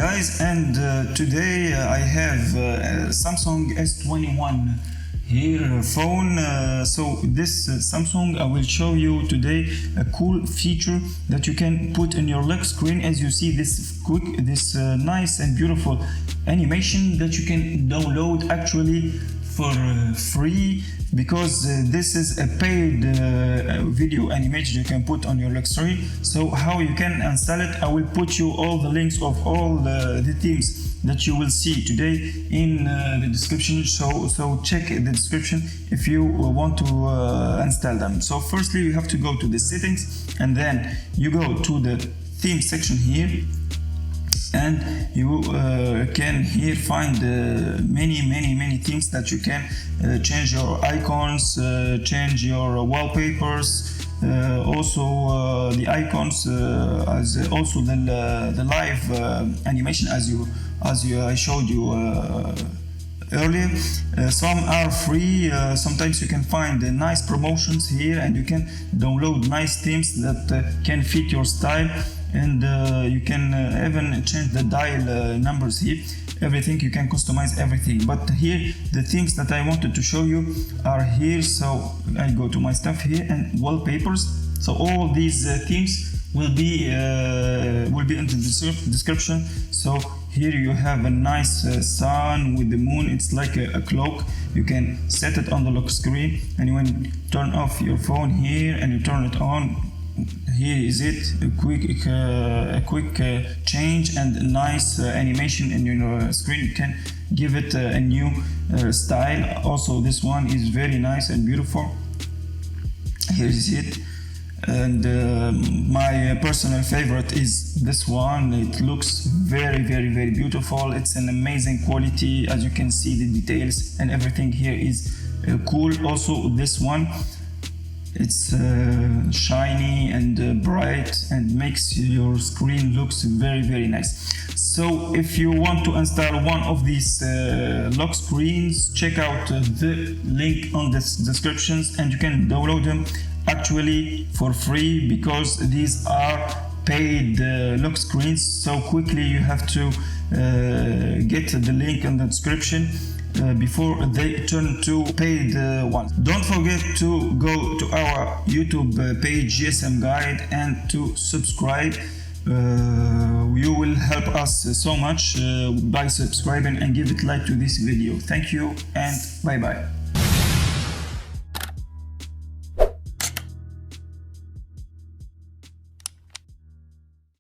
guys, and today I have Samsung S21 here phone. So this Samsung, I will show you today a cool feature that you can put in your lock screen. As you see, this nice and beautiful animation that you can download actually for free, because this is a paid video animation you can put on your lock screen. So how you can install it, I will put you all the links of all the themes that you will see today in the description. So check the description if you want to install them. So firstly, you have to go to the settings, and then you go to the theme section here, and you can here find many themes that you can change your icons, change your wallpapers, also the icons, as also the live animation as I showed you earlier. Some are free. Sometimes you can find nice promotions here, and you can download nice themes that can fit your style, and you can even change the dial numbers here. Everything you can customize everything. But here the themes that I wanted to show you are here. So I go to my stuff here and wallpapers. So all these themes will be in the description. So here you have a nice sun with the moon. It's like a clock. You can set it on the lock screen, and when you turn off your phone here and you turn it on, here is it, a quick change and a nice animation in your screen. You can give it a new style. Also, this one is very nice and beautiful. Here is it. And my personal favorite is this one. It looks very beautiful. It's an amazing quality. As you can see, the details and everything here is cool. Also, this one, it's shiny and bright and makes your screen looks very nice. So if you want to install one of these lock screens, check out the link on the descriptions, and you can download them actually for free, because these are paid lock screens. So quickly you have to get the link in the description before they turn to paid ones. Don't forget to go to our YouTube page, GSM Guide, and to subscribe. You will help us so much by subscribing, and give it like to this video. Thank you, and bye bye.